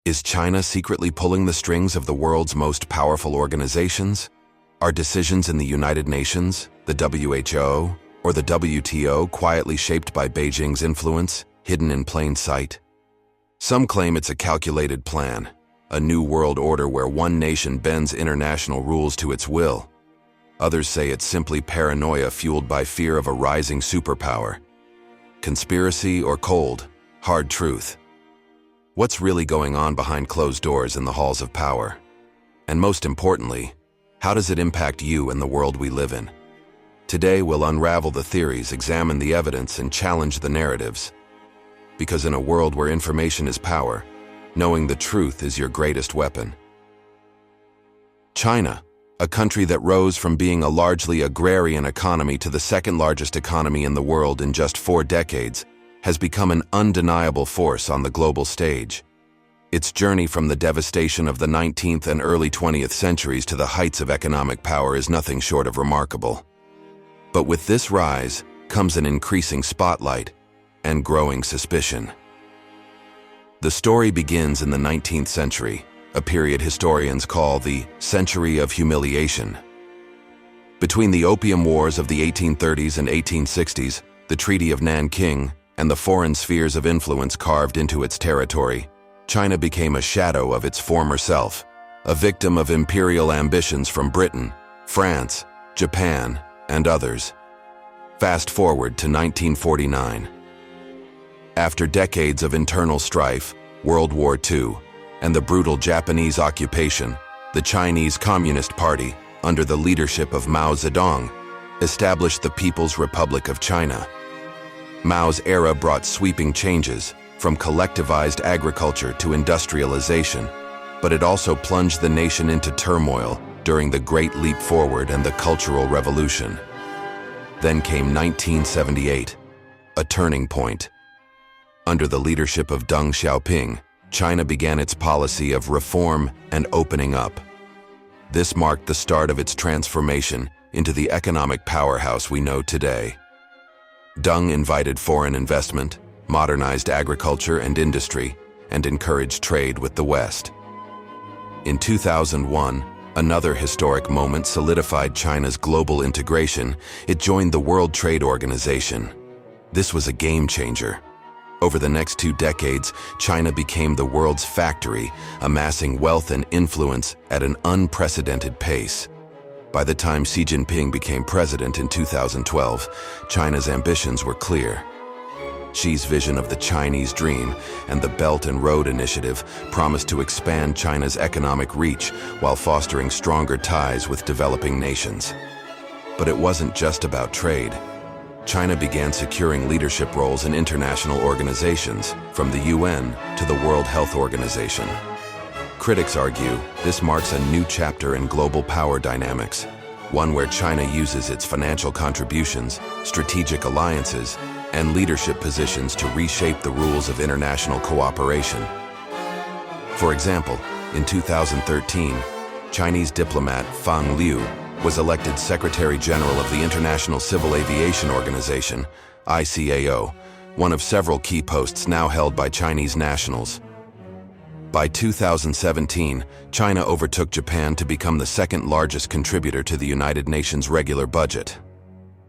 Is China secretly pulling the strings of the world's most powerful organizations? Are decisions in the United Nations, the WHO, or the WTO quietly shaped by Beijing's influence, hidden in plain sight? Some claim it's a calculated plan, a new world order where one nation bends international rules to its will. Others say it's simply paranoia fueled by fear of a rising superpower. Conspiracy or cold, hard truth? What's really going on behind closed doors in the halls of power? And most importantly, how does it impact you and the world we live in? Today we'll unravel the theories, examine the evidence, and challenge the narratives. Because in a world where information is power, knowing the truth is your greatest weapon. China, a country that rose from being a largely agrarian economy to the second largest economy in the world in just 4 decades, has become an undeniable force on the global stage. Its journey from the devastation of the 19th and early 20th centuries to the heights of economic power is nothing short of remarkable. But with this rise comes an increasing spotlight and growing suspicion. The story begins in the 19th century, a period historians call the Century of Humiliation. Between the Opium Wars of the 1830s and 1860s, the Treaty of Nanking, and the foreign spheres of influence carved into its territory, China became a shadow of its former self, a victim of imperial ambitions from Britain, France, Japan, and others. Fast forward to 1949. After decades of internal strife, World War II, and the brutal Japanese occupation, the Chinese Communist Party, under the leadership of Mao Zedong, established the People's Republic of China. Mao's era brought sweeping changes, from collectivized agriculture to industrialization, but it also plunged the nation into turmoil during the Great Leap Forward and the Cultural Revolution. Then came 1978, a turning point. Under the leadership of Deng Xiaoping, China began its policy of reform and opening up. This marked the start of its transformation into the economic powerhouse we know today. Deng invited foreign investment, modernized agriculture and industry, and encouraged trade with the West. In 2001, another historic moment solidified China's global integration. It joined the World Trade Organization. This was a game changer. Over the next 2 decades, China became the world's factory, amassing wealth and influence at an unprecedented pace. By the time Xi Jinping became president in 2012, China's ambitions were clear. Xi's vision of the Chinese dream and the Belt and Road Initiative promised to expand China's economic reach while fostering stronger ties with developing nations. But it wasn't just about trade. China began securing leadership roles in international organizations, from the UN to the World Health Organization. Critics argue this marks a new chapter in global power dynamics, one where China uses its financial contributions, strategic alliances, and leadership positions to reshape the rules of international cooperation. For example, in 2013, Chinese diplomat Fang Liu was elected Secretary General of the International Civil Aviation Organization, ICAO, one of several key posts now held by Chinese nationals. By 2017, China overtook Japan to become the second largest contributor to the United Nations regular budget.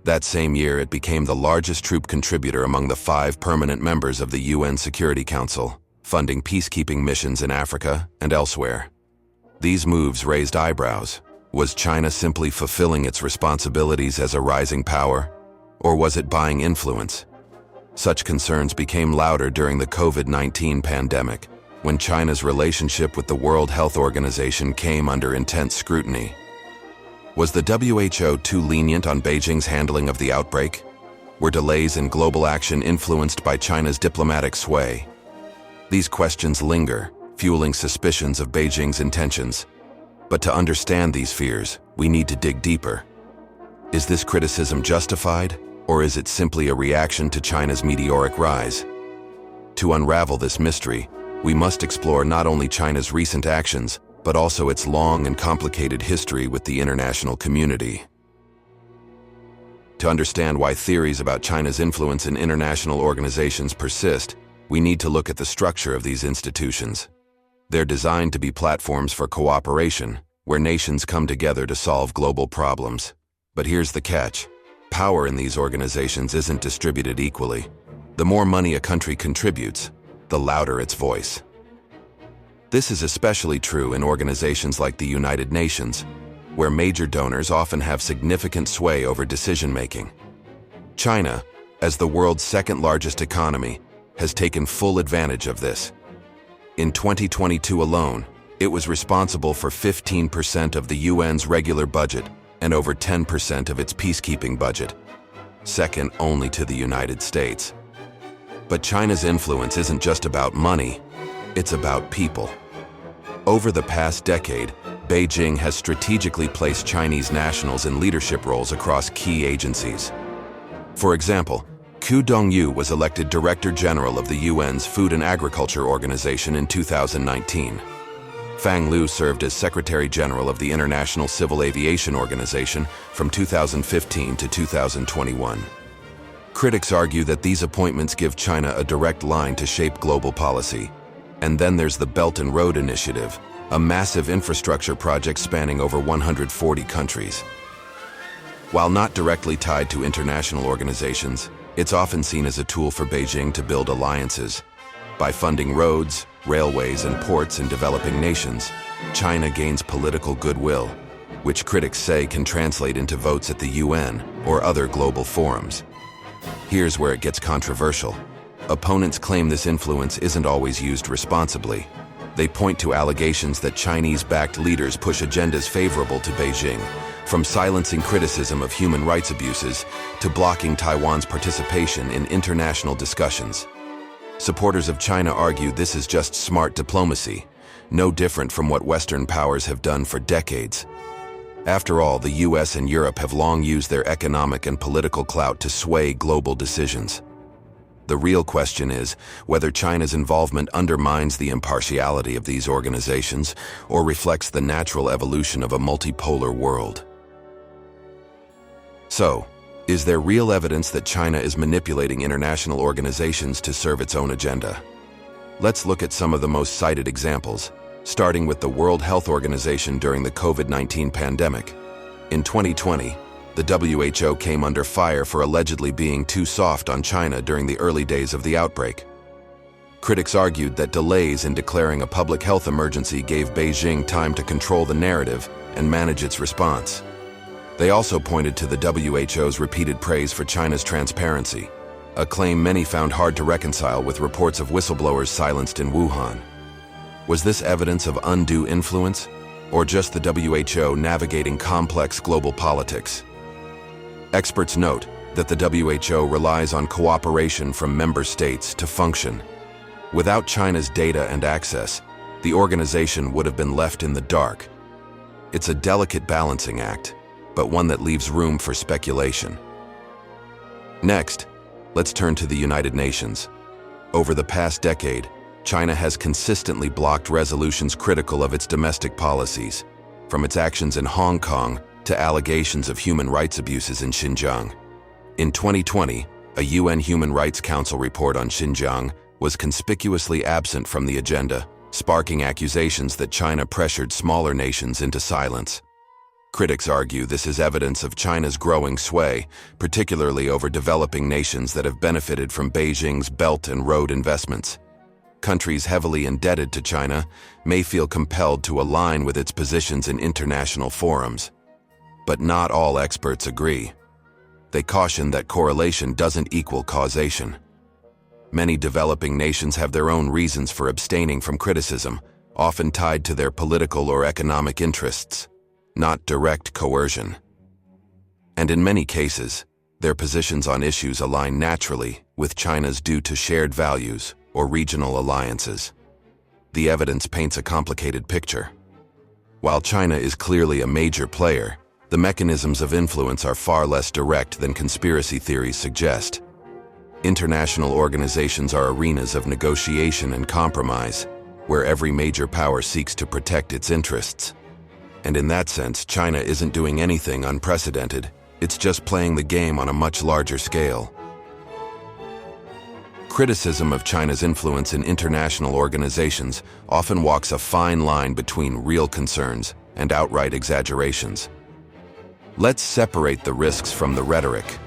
That same year, it became the largest troop contributor among the 5 permanent members of the UN Security Council, funding peacekeeping missions in Africa and elsewhere. These moves raised eyebrows. Was China simply fulfilling its responsibilities as a rising power, or was it buying influence? Such concerns became louder during the COVID-19 pandemic, when China's relationship with the World Health Organization came under intense scrutiny. Was the WHO too lenient on Beijing's handling of the outbreak? Were delays in global action influenced by China's diplomatic sway? These questions linger, fueling suspicions of Beijing's intentions. But to understand these fears, we need to dig deeper. Is this criticism justified, or is it simply a reaction to China's meteoric rise? To unravel this mystery, we must explore not only China's recent actions, but also its long and complicated history with the international community. To understand why theories about China's influence in international organizations persist, we need to look at the structure of these institutions. They're designed to be platforms for cooperation, where nations come together to solve global problems. But here's the catch. Power in these organizations isn't distributed equally. The more money a country contributes, the louder its voice. This is especially true in organizations like the United Nations, where major donors often have significant sway over decision-making. China, as the world's second-largest economy, has taken full advantage of this. In 2022 alone, it was responsible for 15% of the UN's regular budget and over 10% of its peacekeeping budget, second only to the United States. But China's influence isn't just about money, it's about people. Over the past decade, Beijing has strategically placed Chinese nationals in leadership roles across key agencies. For example, Ku Dongyu was elected Director General of the UN's Food and Agriculture Organization in 2019. Fang Liu served as Secretary General of the International Civil Aviation Organization from 2015 to 2021. Critics argue that these appointments give China a direct line to shape global policy. And then there's the Belt and Road Initiative, a massive infrastructure project spanning over 140 countries. While not directly tied to international organizations, it's often seen as a tool for Beijing to build alliances. By funding roads, railways, and ports in developing nations, China gains political goodwill, which critics say can translate into votes at the UN or other global forums. Here's where it gets controversial. Opponents claim this influence isn't always used responsibly. They point to allegations that Chinese-backed leaders push agendas favorable to Beijing, from silencing criticism of human rights abuses to blocking Taiwan's participation in international discussions. Supporters of China argue this is just smart diplomacy, no different from what Western powers have done for decades. After all, the US and Europe have long used their economic and political clout to sway global decisions. The real question is whether China's involvement undermines the impartiality of these organizations or reflects the natural evolution of a multipolar world. So, is there real evidence that China is manipulating international organizations to serve its own agenda? Let's look at some of the most cited examples, starting with the World Health Organization during the COVID-19 pandemic. In 2020, the WHO came under fire for allegedly being too soft on China during the early days of the outbreak. Critics argued that delays in declaring a public health emergency gave Beijing time to control the narrative and manage its response. They also pointed to the WHO's repeated praise for China's transparency, a claim many found hard to reconcile with reports of whistleblowers silenced in Wuhan. Was this evidence of undue influence, or just the WHO navigating complex global politics? Experts note that the WHO relies on cooperation from member states to function. Without China's data and access, the organization would have been left in the dark. It's a delicate balancing act, but one that leaves room for speculation. Next, let's turn to the United Nations. Over the past decade, China has consistently blocked resolutions critical of its domestic policies, from its actions in Hong Kong to allegations of human rights abuses in Xinjiang. In 2020, a UN Human Rights Council report on Xinjiang was conspicuously absent from the agenda, sparking accusations that China pressured smaller nations into silence. Critics argue this is evidence of China's growing sway, particularly over developing nations that have benefited from Beijing's Belt and Road investments. Countries heavily indebted to China may feel compelled to align with its positions in international forums. But not all experts agree. They caution that correlation doesn't equal causation. Many developing nations have their own reasons for abstaining from criticism, often tied to their political or economic interests, not direct coercion. And in many cases, their positions on issues align naturally with China's due to shared values or regional alliances. The evidence paints a complicated picture. While China is clearly a major player, the mechanisms of influence are far less direct than conspiracy theories suggest. International organizations are arenas of negotiation and compromise, where every major power seeks to protect its interests. And in that sense, China isn't doing anything unprecedented. It's just playing the game on a much larger scale. Criticism of China's influence in international organizations often walks a fine line between real concerns and outright exaggerations. Let's separate the risks from the rhetoric.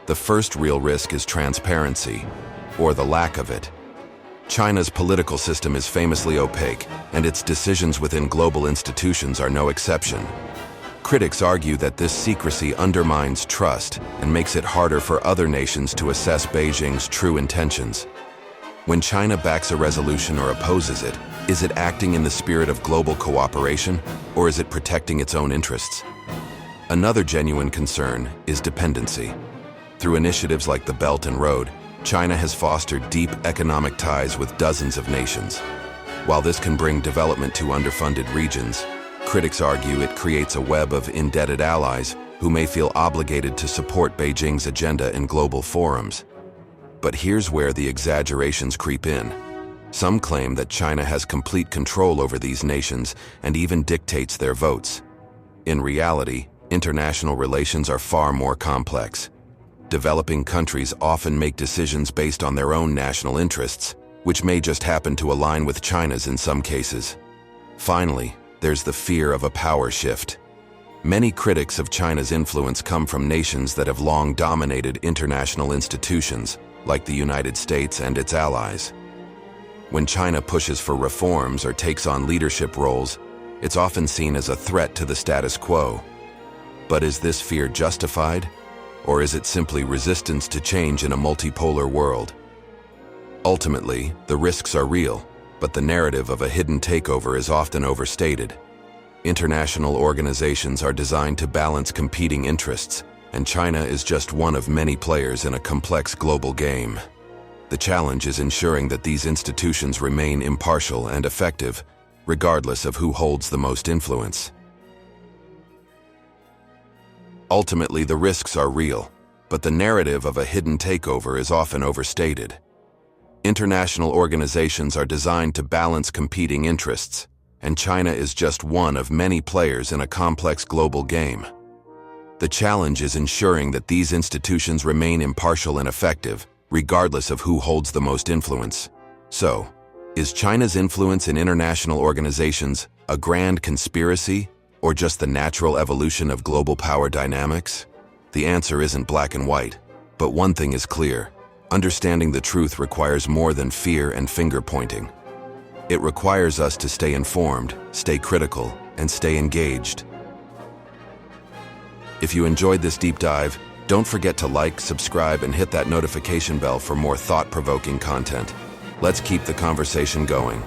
The first real risk is transparency, or the lack of it. China's political system is famously opaque, and its decisions within global institutions are no exception. Critics argue that this secrecy undermines trust and makes it harder for other nations to assess Beijing's true intentions. When China backs a resolution or opposes it, is it acting in the spirit of global cooperation, or is it protecting its own interests? Another genuine concern is dependency. Through initiatives like the Belt and Road, China has fostered deep economic ties with dozens of nations. While this can bring development to underfunded regions, critics argue it creates a web of indebted allies who may feel obligated to support Beijing's agenda in global forums. But here's where the exaggerations creep in. Some claim that China has complete control over these nations and even dictates their votes. In reality, international relations are far more complex. Developing countries often make decisions based on their own national interests, which may just happen to align with China's in some cases. Finally, there's the fear of a power shift. Many critics of China's influence come from nations that have long dominated international institutions, like the United States and its allies. When China pushes for reforms or takes on leadership roles, it's often seen as a threat to the status quo. But is this fear justified? Or is it simply resistance to change in a multipolar world? Ultimately, the risks are real, but the narrative of a hidden takeover is often overstated. International organizations are designed to balance competing interests, and China is just one of many players in a complex global game. The challenge is ensuring that these institutions remain impartial and effective, regardless of who holds the most influence. Ultimately, the risks are real, but the narrative of a hidden takeover is often overstated. International organizations are designed to balance competing interests, and China is just one of many players in a complex global game. The challenge is ensuring that these institutions remain impartial and effective, regardless of who holds the most influence. So, is China's influence in international organizations a grand conspiracy, or just the natural evolution of global power dynamics? The answer isn't black and white, but one thing is clear. Understanding the truth requires more than fear and finger-pointing. It requires us to stay informed, stay critical, and stay engaged. If you enjoyed this deep dive, don't forget to like, subscribe, and hit that notification bell for more thought-provoking content. Let's keep the conversation going.